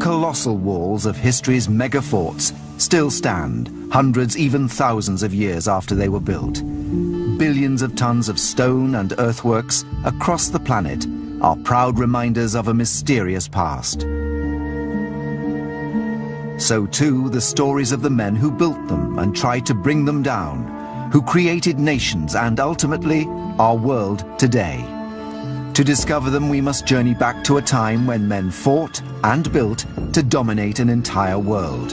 colossal walls of history's mega-forts still stand, hundreds, even thousands of years after they were built. Billions of tons of stone and earthworks across the planet are proud reminders of a mysterious past. So too, the stories of the men who built them and tried to bring them down, who created nations and ultimately our world today. To discover them, we must journey back to a time when men fought and built to dominate an entire world.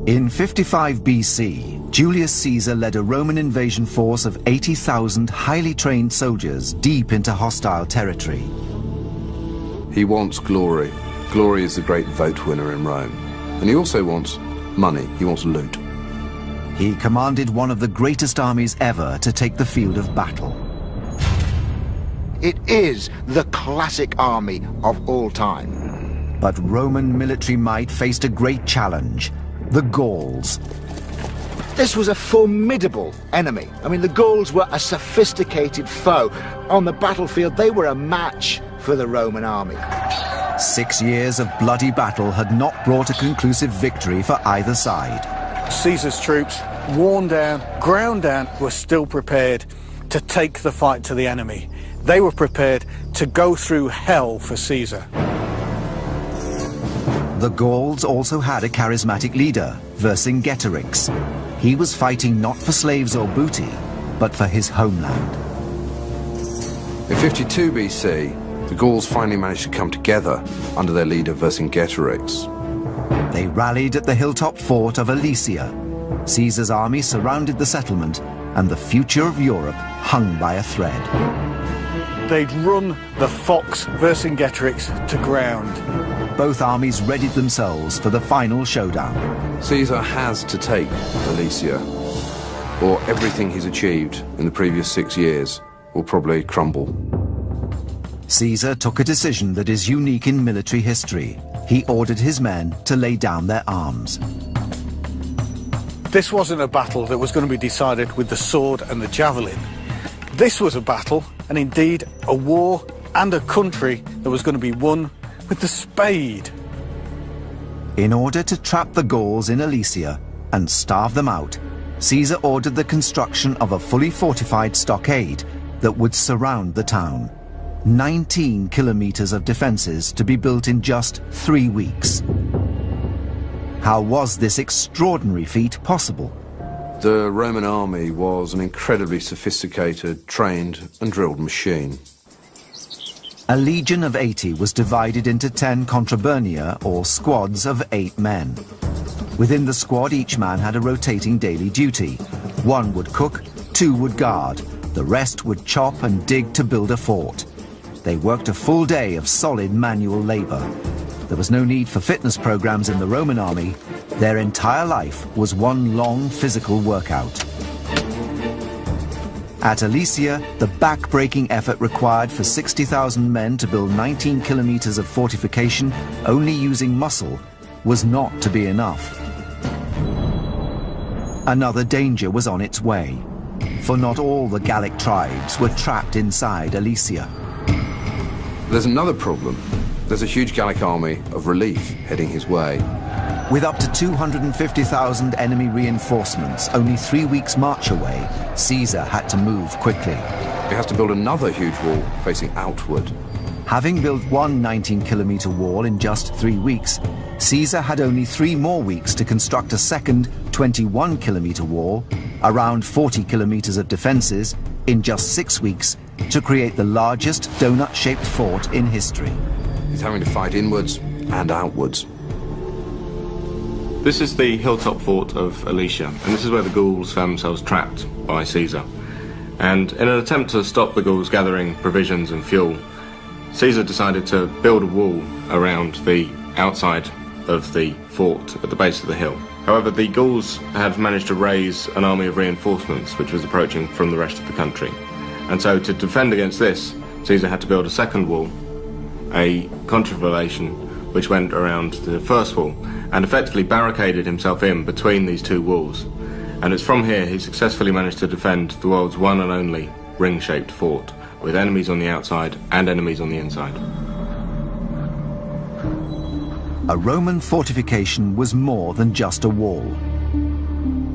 In 55 BC, Julius Caesar led a Roman invasion force of 80,000 highly trained soldiers deep into hostile territory. He wants glory. Glory is the great vote winner in Rome. And he also wants money. He wants loot. He commanded one of the greatest armies ever to take the field of battle. It is the classic army of all time. But Roman military might faced a great challenge: the Gauls. This was a formidable enemy. I mean, the Gauls were a sophisticated foe. On the battlefield, they were a match for the Roman army. 6 years of bloody battle had not brought a conclusive victory for either side. Caesar's troops, worn down, ground down, were still prepared to take the fight to the enemy. They were prepared to go through hell for Caesar. The Gauls also had a charismatic leader, Vercingetorix. He was fighting not for slaves or booty, but for his homeland. In 52 BC, the Gauls finally managed to come together under their leader Vercingetorix. They rallied at the hilltop fort of Alesia. Caesar's army surrounded the settlement, and the future of Europe hung by a thread. They'd run the fox Vercingetorix to ground. Both armies readied themselves for the final showdown. Caesar has to take Alesia, or everything he's achieved in the previous 6 years will probably crumble. Caesar took a decision that is unique in military history. He ordered his men to lay down their arms. This wasn't a battle that was going to be decided with the sword and the javelin. This was a battle, and indeed a war and a country that was going to be won with the spade. In order to trap the Gauls in Alesia and starve them out, Caesar ordered the construction of a fully fortified stockade that would surround the town. 19 kilometers of defenses to be built in just 3 weeks. How was this extraordinary feat possible? The Roman army was an incredibly sophisticated, trained and drilled machine. A legion of 80 was divided into 10 contraburnia, or squads of 8 men. Within the squad, each man had a rotating daily duty. 1 would cook, 2 would guard, the rest would chop and dig to build a fort. They worked a full day of solid manual labor. There was no need for fitness programs in the Roman army. Their entire life was one long physical workout. At Alesia, the back-breaking effort required for 60,000 men to build 19 kilometers of fortification, only using muscle, was not to be enough. Another danger was on its way, for not all the Gallic tribes were trapped inside Alesia. There's another problem. There's a huge Gallic army of relief heading his way. With up to 250,000 enemy reinforcements only 3 weeks' march away, Caesar had to move quickly. He has to build another huge wall facing outward. Having built one 19-kilometer wall in just 3 weeks, Caesar had only 3 more weeks to construct a second 21-kilometer wall, around 40 kilometers of defenses, in just 6 weeks, to create the largest donut-shaped fort in history. He's having to fight inwards and outwards. This is the hilltop fort of Alesia, and this is where the Gauls found themselves trapped by Caesar. And in an attempt to stop the Gauls gathering provisions and fuel, Caesar decided to build a wall around the outside of the fort at the base of the hill. However, the Gauls had managed to raise an army of reinforcements which was approaching from the rest of the country. And so to defend against this, Caesar had to build a second wall, a contravallation which went around the first wall, and effectively barricaded himself in between these 2 walls. And it's from here he successfully managed to defend the world's one and only ring-shaped fort, with enemies on the outside and enemies on the inside. A Roman fortification was more than just a wall.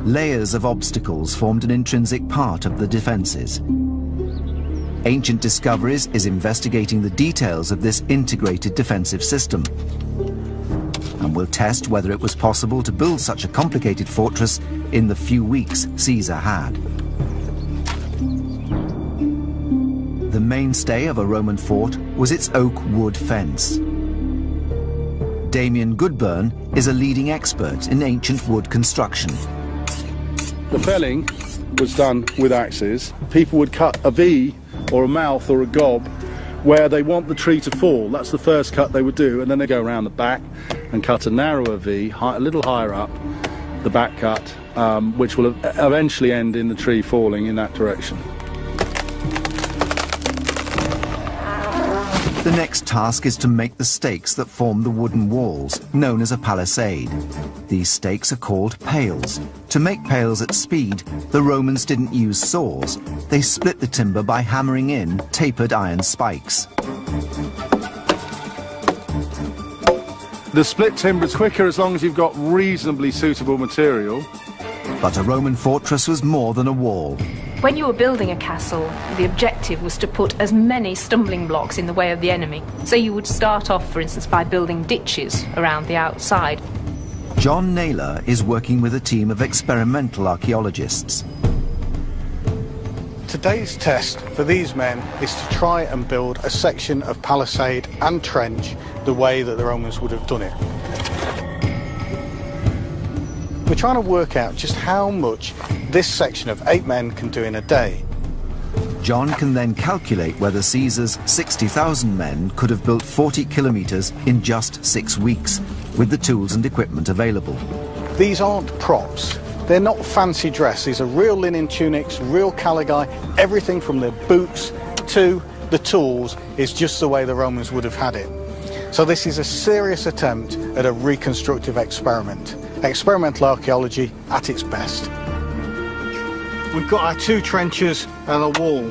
Layers of obstacles formed an intrinsic part of the defences. Ancient Discoveries is investigating the details of this integrated defensive system, and will test whether it was possible to build such a complicated fortress in the few weeks Caesar had. The mainstay of a Roman fort was its oak wood fence. Damien Goodburn is a leading expert in ancient wood construction. The felling was done with axes. People would cut a V or a mouth or a gob where they want the tree to fall. That's the first cut they would do, and then they go around the back and cut a narrower V, a little higher up, the back cut, which will eventually end in the tree falling in that direction. The next task is to make the stakes that form the wooden walls, known as a palisade. These stakes are called pales. To make pales at speed, the Romans didn't use saws. They split the timber by hammering in tapered iron spikes. The split timber is quicker as long as you've got reasonably suitable material. But a Roman fortress was more than a wall. When you were building a castle, the objective was to put as many stumbling blocks in the way of the enemy. So you would start off, for instance, by building ditches around the outside. John Naylor is working with a team of experimental archaeologists. Today's test for these men is to try and build a section of palisade and trench the way that the Romans would have done it. We're trying to work out just how much this section of 8 men can do in a day. John can then calculate whether Caesar's 60,000 men could have built 40 kilometres in just 6 weeks, with the tools and equipment available. These aren't props. They're not fancy dress. These are real linen tunics, real caligae. Everything from their boots to the tools is just the way the Romans would have had it. So this is a serious attempt at a reconstructive experiment. Experimental archaeology at its best. We've got our 2 trenches and a wall.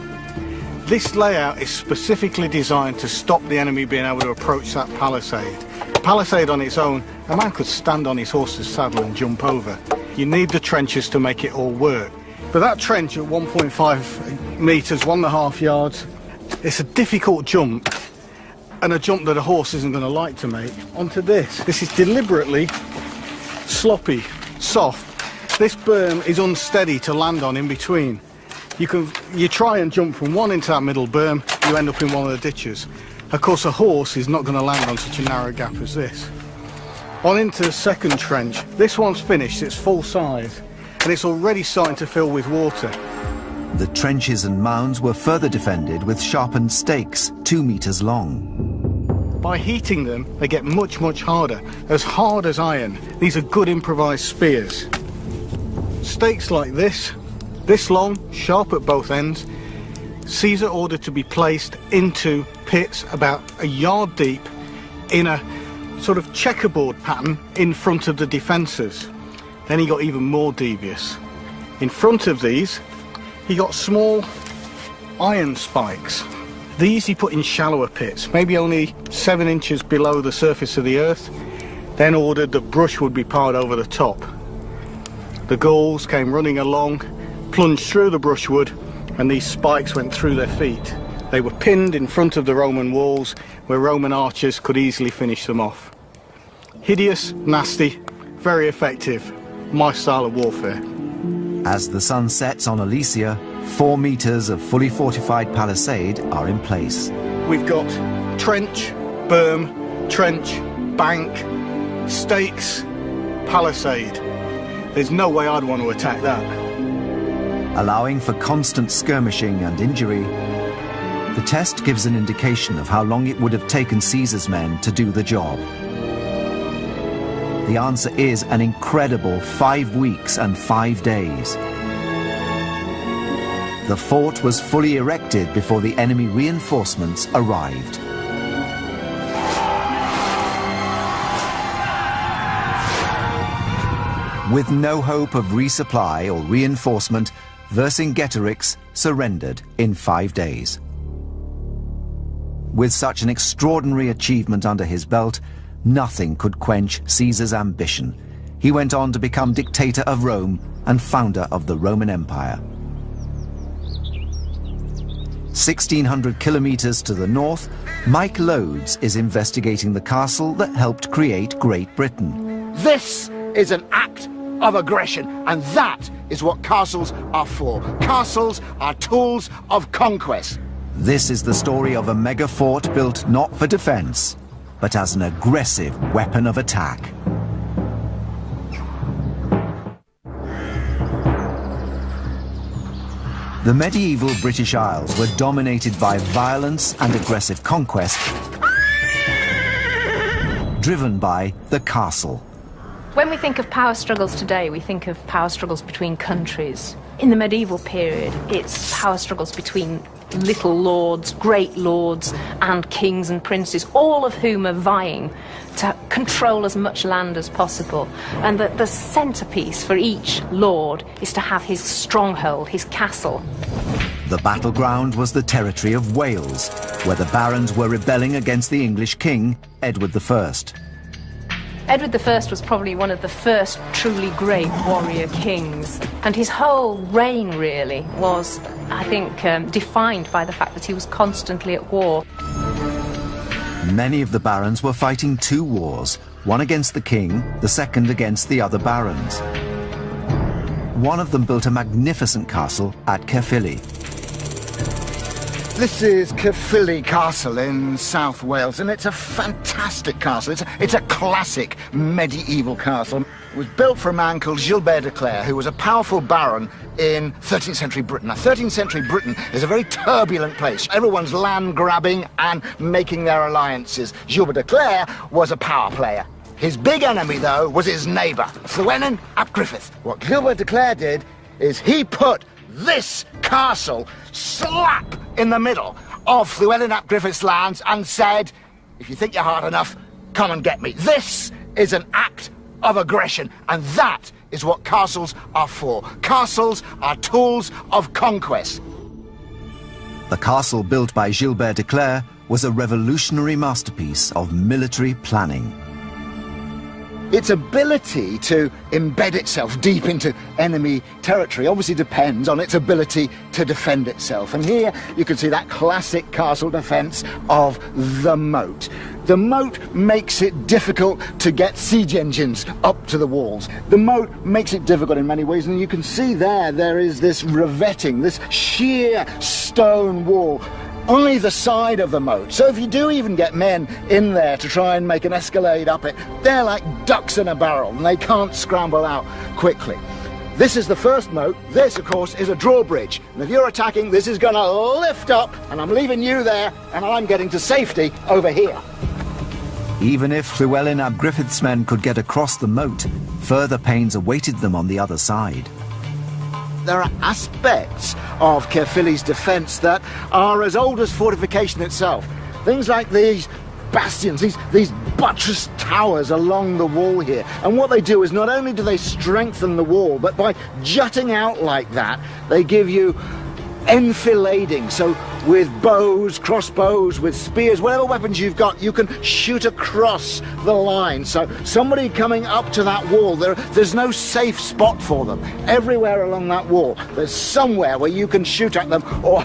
This layout is specifically designed to stop the enemy being able to approach that palisade. A palisade on its own, a man could stand on his horse's saddle and jump over. You need the trenches to make it all work. But that trench at 1.5 metres, 1.5 yards, it's a difficult jump, and a jump that a horse isn't going to like to make. Onto this. This is deliberately sloppy, soft. This berm is unsteady to land on in between. You try and jump from one into that middle berm, you end up in one of the ditches. Of course, a horse is not going to land on such a narrow gap as this. On into the second trench. This one's finished, it's full size, and it's already starting to fill with water. The trenches and mounds were further defended with sharpened stakes 2 metres long. By heating them, they get much, much harder. As hard as iron. These are good improvised spears. Stakes like this long, sharp at both ends, Caesar ordered to be placed into pits about a yard deep in a sort of checkerboard pattern in front of the defences. Then he got even more devious. In front of these, he got small iron spikes. These he put in shallower pits, maybe only 7 inches below the surface of the earth, then ordered that brush would be piled over the top. The Gauls came running along, plunged through the brushwood, and these spikes went through their feet. They were pinned in front of the Roman walls, where Roman archers could easily finish them off. Hideous, nasty, very effective. My style of warfare. As the sun sets on Alesia, 4 metres of fully fortified palisade are in place. We've got trench, berm, trench, bank, stakes, palisade. There's no way I'd want to attack that. Allowing for constant skirmishing and injury, the test gives an indication of how long it would have taken Caesar's men to do the job. The answer is an incredible 5 weeks and 5 days. The fort was fully erected before the enemy reinforcements arrived. With no hope of resupply or reinforcement, Vercingetorix surrendered in 5 days. With such an extraordinary achievement under his belt, nothing could quench Caesar's ambition. He went on to become dictator of Rome and founder of the Roman Empire. 1,600 kilometers to the north, Mike Loades is investigating the castle that helped create Great Britain. This is an act of aggression, and that is what castles are for. Castles are tools of conquest. This is the story of a mega fort built not for defense, but as an aggressive weapon of attack. The medieval British Isles were dominated by violence and aggressive conquest, driven by the castle. When we think of power struggles today, we think of power struggles between countries. In the medieval period, it's power struggles between little lords, great lords, and kings and princes, all of whom are vying to control as much land as possible. And the centrepiece for each lord is to have his stronghold, his castle. The battleground was the territory of Wales, where the barons were rebelling against the English king, Edward I. Edward I was probably one of the first truly great warrior kings, and his whole reign really was, I think, defined by the fact that he was constantly at war. Many of the barons were fighting two wars, one against the king, the second against the other barons. One of them built a magnificent castle at Caerphilly. This is Caerphilly Castle in South Wales, and it's a fantastic castle. It's a classic medieval castle. It was built for a man called Gilbert de Clare, who was a powerful baron in 13th century Britain. Now, 13th century Britain is a very turbulent place. Everyone's land grabbing and making their alliances. Gilbert de Clare was a power player. His big enemy, though, was his neighbour, Llewellyn ap Griffith. What Gilbert de Clare did is he put this castle slap in the middle of Llewellyn ap Griffith's lands and said, if you think you're hard enough, come and get me. This is an act of aggression, and that is what castles are for. Castles are tools of conquest. The castle built by Gilbert de Clare was a revolutionary masterpiece of military planning. Its ability to embed itself deep into enemy territory obviously depends on its ability to defend itself. And here you can see that classic castle defence of the moat. The moat makes it difficult to get siege engines up to the walls. The moat makes it difficult in many ways, and you can see there is this revetting, this sheer stone wall on either side of the moat. So if you do even get men in there to try and make an escalade up it, they're like ducks in a barrel and they can't scramble out quickly. This is the first moat. This, of course, is a drawbridge. And if you're attacking, this is going to lift up, and I'm leaving you there, and I'm getting to safety over here. Even if Llewellyn ap Griffith's men could get across the moat, further pains awaited them on the other side. There are aspects of Caerphilly's defence that are as old as fortification itself. Things like these bastions, these buttress towers along the wall here. And what they do is not only do they strengthen the wall, but by jutting out like that, they give you enfilading. So with bows, crossbows, with spears, whatever weapons you've got, you can shoot across the line. So somebody coming up to that wall, there's no safe spot for them. Everywhere along that wall, there's somewhere where you can shoot at them or